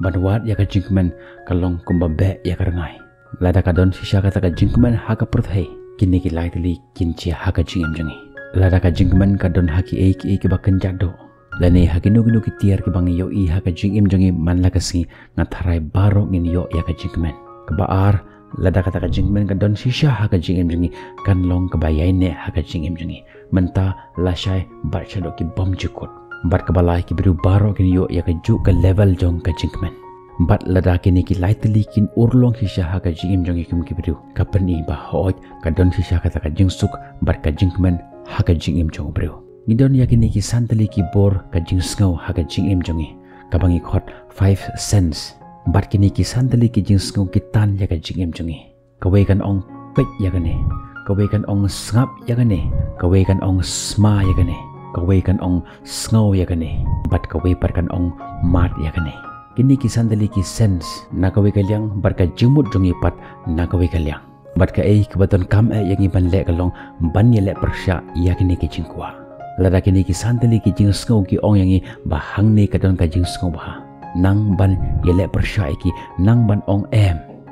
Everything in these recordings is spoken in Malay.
banwat ya ka jingkmen kalong kumbabe ya karangai lada kadon sisha kata ka jingkmen haka perthai kini ki laitli kinchi haka jingem jangi lada ka jingkmen kadon haki ki bakan jado lane hakinu ginu ki tiar ki bangi yo I haka jingem jangi man lakasi ngatharai baro ngin yo ya ka jingkmen kebaar lada kata ka jingkmen kadon sisha haka jingem jangi kan long kebayai ne haka jingem jangi menta lashai bar chadok ki bom jukut bat kebalai ki biru baro kin yo ya ka juk ke level jong ka jingkmen bat lada kini ki lightly kin urlong sisha haka jingem jong ikum ki biru kapani ba hooj kadon sisha kata ka jingsuk bat ka jingkmen haka jingem jong biru ngidon ya kini ki santali ki bor ka jingsngau haka jingem jongi kabangi khot 5 cents bat kini ki santali ki jingsngau ki tan ya ka jingem jongi kawai kan ong pek ya kane kawai kan ong sngap ya kane kawai kan ong sma ya kane kawai kan ong sngau ya kane bat kawai par kan ong mat ya kane kini ki sandali ki sense na kawai kalyang bat ka jimut jongi pat na kawai kalyang bat ka kebaton kam yang iban le kalong ban ye le persya ya kini ki jingkwa lada kini ki sandali ki jingsngau ki ong yangi bahang ni kadon ka jingsngau bah nang ban ye le persya ki nang ban ong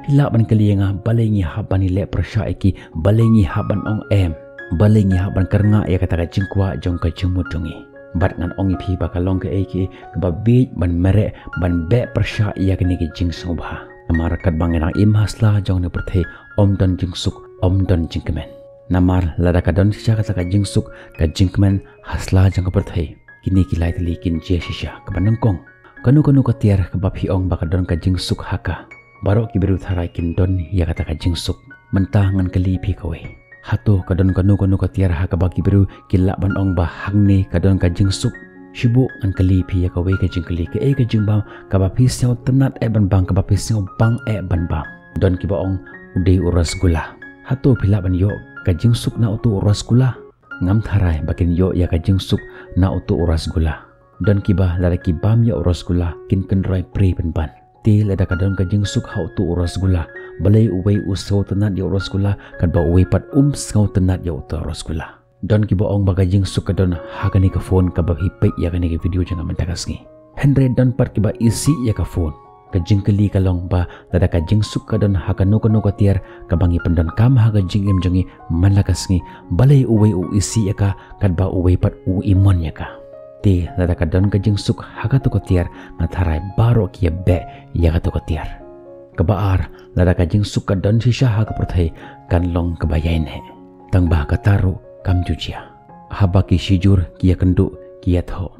hila ban kalianga balengi haban le persya ki balengi haban ong balengi haban karnga ya kata ka jingkwa jong ka jimut jongi bat ngan ongi phi bakalong ke ba bi ban mere ban be persya ya kini ki jingsngau bah namar kat bangenang imhasla jong ne perthai om don jingsuk om don jingkemen namar lada kadon sisha kata ka jingsuk ka jingkemen hasla jong ka perthai kini ki lightly kin je sisha ka banengkong kanu ka tiar ka baphi ong bakadon ka jingsuk haka barok ki biru tharai kin don ya kata ka jingsuk mentah ngan kali phi kawe hato kadon kanu ka tiar haka baki biru kila ban ong ba hangni kadon ka jingsuk shibu an kali phi ya kawe ka jingkali ka ka jingbam ka ba phi sew tenat ban bang ka ba phi sew bang ban bam don ki ba ong udei uras gula hato phila ban yo ka jingsuk na utu uras gula ngam tharai bakin yo ya ka jingsuk na utu uras gula don ki ba lara ki bam ya uras gula kin roi pre ban ti lada kadon ka jingsuk ha utu uras gula balai uwei usau tenat ya uras gula kad ba uwei pat skau tenat ya utu uras gula don ki ba ong baga jingsuk kadon hakani ka phone ka ba hipai ya kani ka video janga mentakasngi Henry don pat ki ba isi ya ka phone ka jingkali kalong ba lada ka jingsuk kadon hakanu ka tiar ka bangi pendon kam haga jingem jongi manlakasngi balai uwei u isi ya ka kad ba uwei pat u imon ya ka ti lada kadon ka jingsuk haga to ka tiar ngatharai baro ki be ya ka to ka tiar kebaar lada ka jingsuk kadon sisha haga perthai kan long kebayain he tang bah ka taru kam jujia haba ki sijur kia kendu kia tho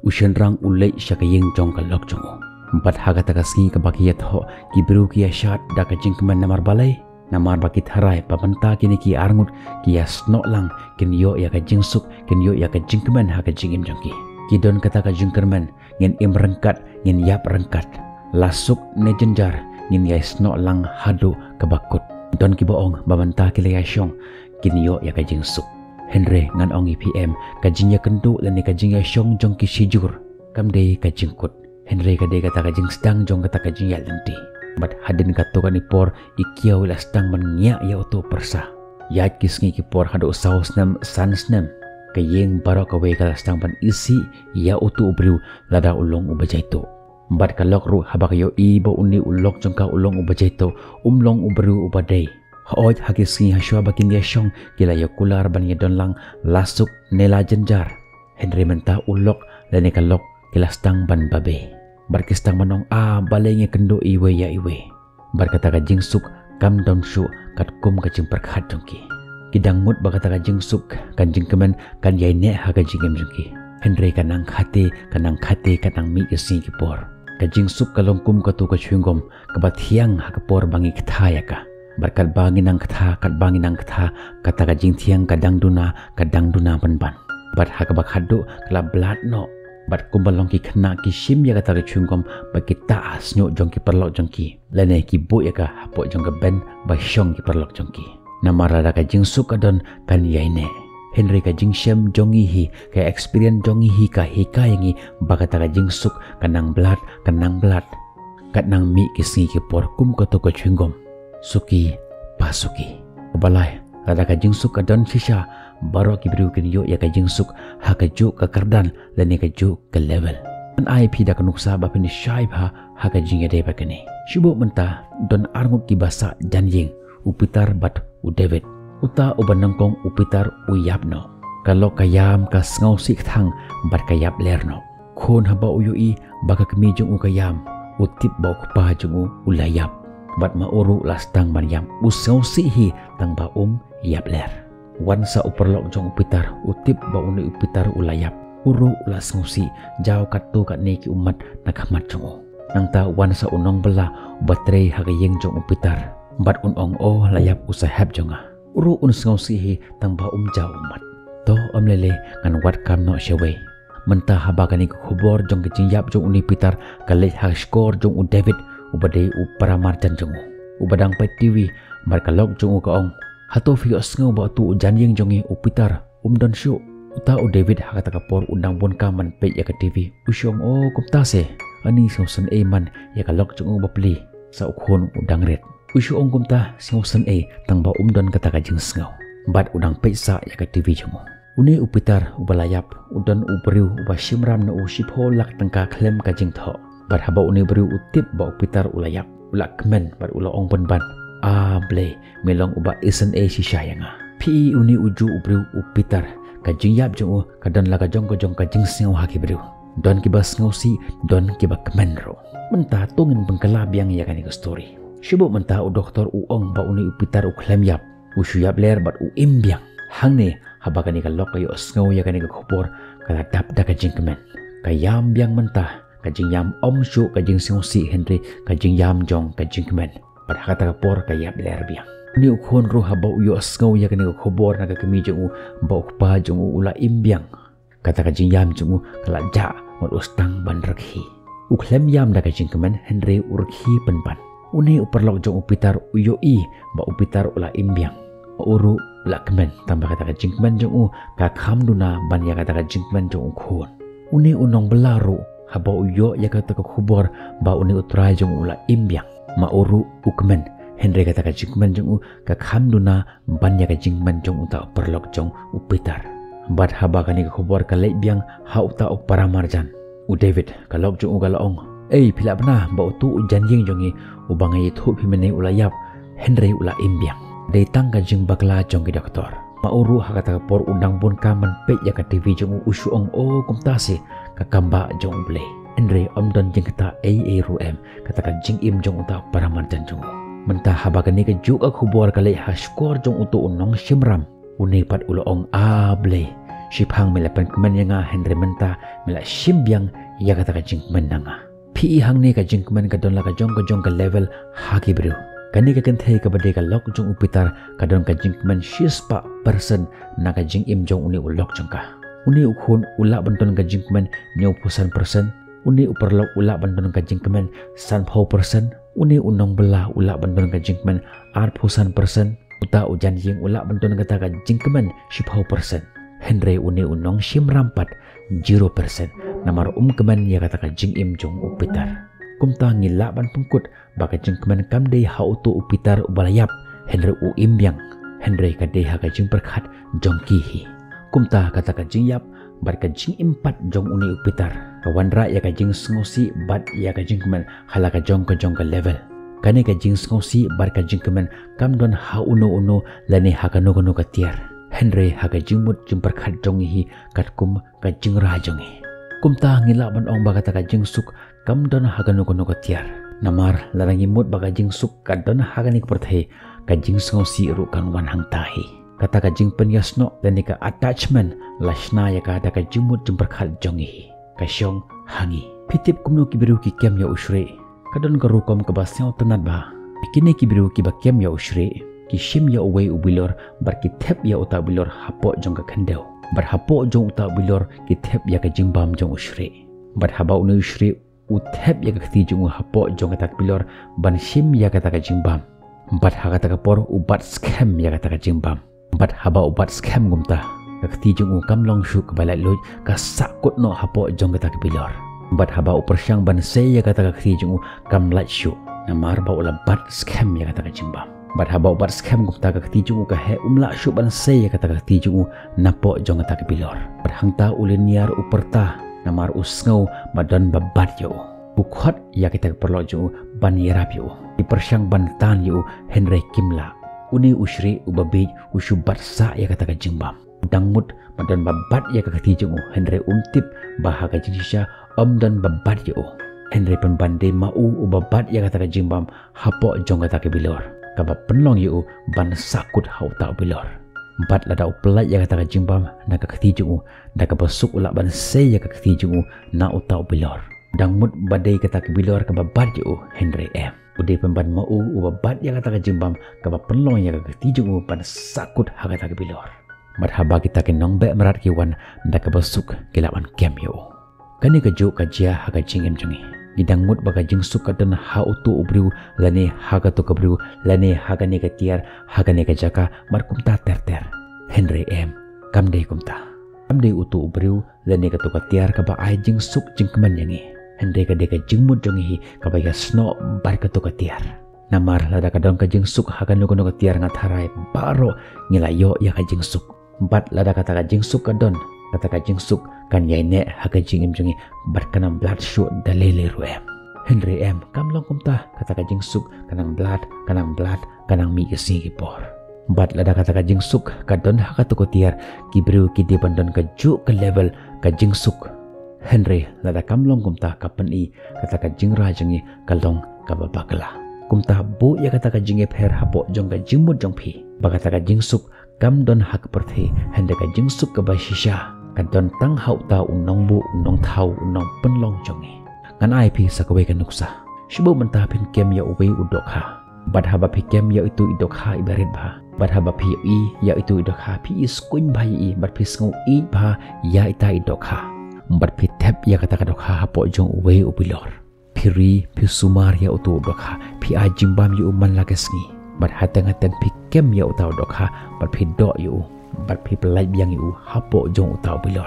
ushen rang ulai syakayeng jong ka lok jongo empat haga takasngi ka bakia tho ki biru kia shat da ka jingkeman namar balai namar baki tharai pabanta kini ki arngut kia snok lang kin yo ya ka jingsuk kin yo ya ka jingkeman haga jingim jongki ki don kata ka jingkerman ngin im rengkat ngin yap rengkat lasuk ne jenjar ngin ya snok lang hadu ka bakut don ki boong babanta ki le syong kin yo ya ka jingsuk Henry ngan ong IPM ka jingya kendu lani ka jingya syong jong ki sijur kamde ka jingkut Henry ka de kata ka jing sedang jong kata ka jingya lenti bat hadin ka to kan ipor ikiau la sedang mengya ya utu persa ya kisngi ki por hadu saus nam sansnem ka yeng baro ka we ka sedang ban isi ya utu ubriu lada ulong ubajaito bat ka lok ru habak yo ibo uni ulok jong ka ulong ubajaito umlong ubriu ubadai Hooj hakisngi haswa bakin dia syong kila ya kular ban ya don lang lasuk nela jenjar Henry mentah ulok dan ya kalok kila stang ban babe barkistang manong balenya kendo iwe ya iwe barkata ka jingsuk kam don shu kat kum ka jing perkhat jongki kidang mut bakata ka jingsuk kan jingkemen kan yai ne ha ka jingem jongki Henry kanang khate kanang mi kisngi kipor ka jingsuk kalong kum ka tu ka chwingom kabat hiang ha ka por bangi kthaya ka barkat bangin ang kata kata ka jing tiang kadang duna ban bat hakabak hadu kala blat no bat kumbalong ki khna ki sim ya kata ka chungkom ba ki taas nyo jong ki perlok jong ki lene ki bu ya ka hapo jong ka ben ba syong ki perlok jong ki namara ka jing suk adon kan yaine Henry ka jing shem jongi hi ka experience jongi hi ka yangi ba kata ka jing suk kanang blat kat nang mi kisngi ki por kum ka to ka chungkom suki pasuki kebalai lada ka jingsuk kadon sisha baro ki biru kin yo ya ka jingsuk ha ka ju ka kardan lani ka ju ke level An ai pi dak nuksa ba pini syai ba haga jinga de bakani. Shibo mentah don arngut ki basa janjing upitar bat u David. Uta ubanangkong upitar u yapno. Kalau kayam ka ngau sik thang bat kayap lerno. Khon haba uyui baka kemi jung u kayam utip ba pa jung u layap. Bat mauru lastang ban yam usau sihi tang ba yap ler. Wan sa uperlok jong upitar utip ba uni upitar ulayap uru ulas ngusi jauh katu kat neki umat nakhamat jong nang ta wan sa unong bela batrei hagayeng jong upitar bat unong o layap usahab jonga uru un ngusi tang ba jauh umat to amlele ngan wat kam no shewe mentah habagani ku khobor jong kecing yap jong uni pitar kale ha skor jong u David ubade u paramarjan jong ubadang pai TV mar kalok jong u kaong hato fiyo ngau ba tu janjing jongi upitar don syu uta u David hakata kapor undang bon kaman pe ya ka TV usyong o kupta se ani sosen e man ya ka lok jong ba pli sa ukhon udang red usyong kumta sosen e tang ba don kata ka jing ngau bat udang pe sa ya ka TV jongo uni upitar ubalayap udan ubriu uba shimram na usipho lak tangka klem ka jing tho bat haba uni briu utip ba upitar ulayap ulak kemen bat ula ong ban ble melong uba isen si syayanga pi uni uju ubriu upitar kajing yap jong kadan laga jong kajing singau haki briu don kibas ngausi don kiba kemenro mentah tungin bengkala biang ya kan story sibuk mentah u doktor uong ba uni upitar uklem yap usyu yap ler bat u imbiang hangne habakani kalok kayo ngau ya kan khopor kala dap da kajing kemen kayam biang mentah kajing yam syu kajing singau si Henry kajing yam jong kajing kemen pada kata kapor kayap ler biang ni ukhon ro haba uyo ngau ya kani khobor naga kemi jong ba ukpa jong ula imbiang kata kajing yam jong kala ja mod ustang ban rakhi uklem yam da kajing kemen Henry urkhi penpan uni uperlok jong upitar uyo ba upitar ula imbiang uru ula kemen tambah kata kajing kemen jong ka khamduna ban ya kata kajing kemen jong ukhon uni unong belaru haba uyo ya kata khobor ba uni utrai jong ula imbiang mauru ukmen Henry kata ka jingman jong ka khamduna banya ka jingman jong uta perlok jong upitar bat haba kani ka khobor ka biang ha uta paramarjan u David kalok jong galaong pila bna ba utu janjing jongi ubangai thu phimene ulayap Henry ula imbiang dei tang ka jing bakla jong ki doktor mauru ha kata por undang bon kaman pe ya ka TV jong usyong o kumtase ka kamba jong ble Henry don jing kata ruem kata ka jing im jong uta paramarjan jong mentah habagani ka juk ak hubor kale haskor jong utu unong shimram uni pat ulong ble shiphang melapan kemen yang Henry mentah mela shimbyang ya kata ka jing menanga pi hang ni ka jing kemen ka don la ka jong ka level haki bro kani ka kenthe ka bade ka lok jong upitar ka don ka jing kemen shispa person na ka jing im jong uni ulok jong ka uni ukhon ula banton ka jing kemen nyau pusan person uni uperlok ula bandon kajing kemen san pau persen uni unong belah ula bandon kajing kemen ar pusan persen uta ujan jing ula bandon kata kajing kemen shipau persen Henry uni unong shim rampat 0% namar kemen ya kata kajing im jong upitar kumta ngila ban pungkut ba kajing kemen kamdei ha utu upitar ubalayap Henry u imbyang Henry kadei ha kajing perkhat jong kihi kumta kata kajing yap bat kajing impat jong uni upitar kawanra ya kajing ngosi bat ya kajing kemen hala ka jong ka level kane kajing ngosi bat kajing kemen kam don ha uno lani ha kanu ka tiar Henry ha kajing mut jing perkhat jong hi katkum kajing ra jong hi kumta ngila ban ong ba kata kajing suk kam don ha kanu ka tiar namar larangi mut ba kajing suk kadon ha kani perthai kajing ngosi ru kan wan hang tahi kata kajing penyasno dan nika attachment lashna ya ka ada kajing mut jing perkhat jong hi kasyong hangi pitip kumno kibiru ki kem ya usre kadon karukom kebasyau tenat ba kini kibiru ki ba kem ya usre ki shim ya uwe ubilor bar ki thep ya uta bilor hapo jong ka khandeu bar hapo jong uta bilor ki thep ya ka jingbam jong usre bar haba unu usre u thep ya ka khti jong hapo jong ka tak bilor ban shim ya ka tak jingbam bat ha ka tak por ubat scam ya ka tak jingbam bat haba ubat scam gumta kakti jong kam long shu kebalai loj ka sakut no hapo jong kata bilor bat haba upersyang ban se ya kata kakti jong kam lat shu namar ba ula bat scam ya kata jimbam bat haba ubat scam gupta kakti jong ka he umla shu ban se ya kata kakti jong napo jong kata bilor bat hangta uliniar uperta namar usngau badan babat yo bukhot ya kita perlu jo ban yerap yo di persyang bantan yo Henry Kimla uni usri ubabej usubat sa ya kata kajengbam dangmut badan babat ya kakati jo Henry umtip bahaga jinisha dan babat yo Henry pembande mau ubabat ya kata kajengbam hapok jong kata ke bilor kaba penlong yo ban sakut hau tak bilor empat lada upelat ya kata kajengbam na kakati jo da kabasuk ulak ban se ya kakati jo na utau bilor dangmut badai kata kebilor ke babat yo Henry M. Udai pemban mau ubabat yang kata kejimbam ke penlong yang ketijung pan sakut kata kebilor. Madhaba kita ke nongbek merat kiwan ndak ke besuk kilawan kem yo. Kani keju kajia haga jingem jungi. Gidangmut baga jingsuk kadan ha utu ubriu lane haga to kebriu lane haga ne ketiar haga ne kejaka markumta ter. Henry M. Kamdei kumta. Kamdei utu ubriu lane ketu ketiar kaba ai jingsuk jingkeman yangi. Henry kadeka jingmut jongi kabaya sno bar ketu ketiar. Namar lada kadang kajingsuk hagan lugono ketiar ngatharai baro ngilayo ya kajingsuk. Empat lada kata kajingsuk kadon kata kajingsuk kan yaine haga jingim jongi bar kanam blood shoot dalele ruem. Henry M kamlong kumta kata kajingsuk kanang blood kanang mi kesingi por. Empat lada kata kajingsuk kadon haga tu ketiar kibriu kidi bandon kaju ke level kajingsuk. Henry lada kamlong kumta kapan i kata kajing rajangi kalong kababakla. Kumta bu ya kata kajing epher hapok jong kajing mut jong pi. Bakata kajing suk kam don hak perthi Henry kajing suk kabashisha. Kadon tang hau ta unong bu unong thau unong penlong jongi. Ngan ai pi sakawe kanuksa. Shibu mentah pin kem ya uwe udokha. Badhaba pi kem ya itu idokha ibarit bah. Badhaba pi i ya itu idokha pi iskuin bayi i bad pi sngau i bah ya ita idokha. Empat pitep ya kata kadokha hapok jong uwe ubilor. Piri pi sumar ya utu dokha pi ajimbam yu uman lagesngi. Bat hateng-hateng pi kem ya utau dokha bat pi dok yu. Bat pi pelai biang yu hapok jong utau ubilor.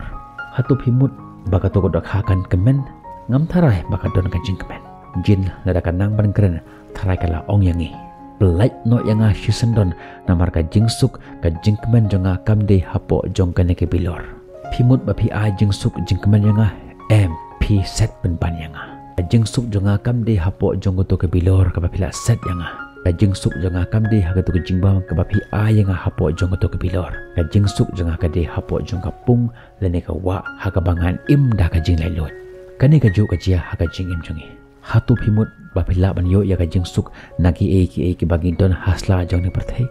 Hatu pimut bakato dokha kan kemen ngam tarai bakadon kan jing kemen. Jin lada kanang ban keren tarai kala ong yangi. Pelai no yang shisendon namar ka jingsuk ka jing kemen jonga kamde hapok jong kaneke bilor. Pimut bapi a jingsuk jingkeman yanga MP set penpan yanga. Jingsuk jonga kamde hapok jongo to kebilor ka bapila set yanga. Jingsuk jonga kamde haga to jingbam ka bapi a yanga hapok jongo to kebilor. Jingsuk jonga kade hapok jonga pung lene ka wa haga bangan im da ka jing lailot. Kane ka jo ka jia haga jing im jongi. Hatu pimut bapila ban yo ya ka jingsuk nagi e ki bagi don hasla jong ni perthai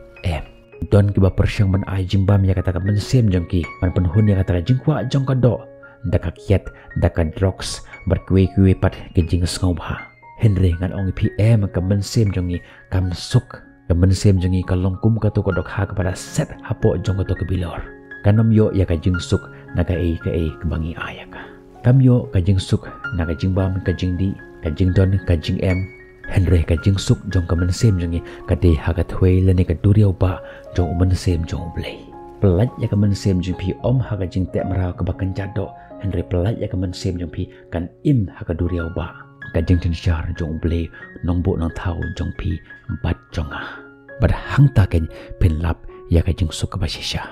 Don kiba persyang man ai jimbam ya kata ka mensem jongki man penhun ya kata ka jingkwa jong ka do daka kiat daka drugs berkue-kue pat ke jing sngau ba Henry ngan ong PM ka mensem jongi kam suk ka mensem jongi ka longkum ka to kodok ha kepada set hapo jong ka to kebilor kanom yo ya ka jingsuk naga ka kebangi ayaka kam yo ka jingsuk naga jimbam ka jingdi ka jingdon ka jing M Henry ka jingsuk jong ka mensem jongi kade hagat hwei lene ka duriau ba jong mensem jong blei pelat ya ka mensem jong pi om haga jing te marau ka bakan jado Henry pelat ya ka mensem jong pi kan im haga duriau ba ka jing tin syar jong blei nong bo nong thau jong pi bat jonga bad hang ta ken pin lap ya ka jingsuk ka basisha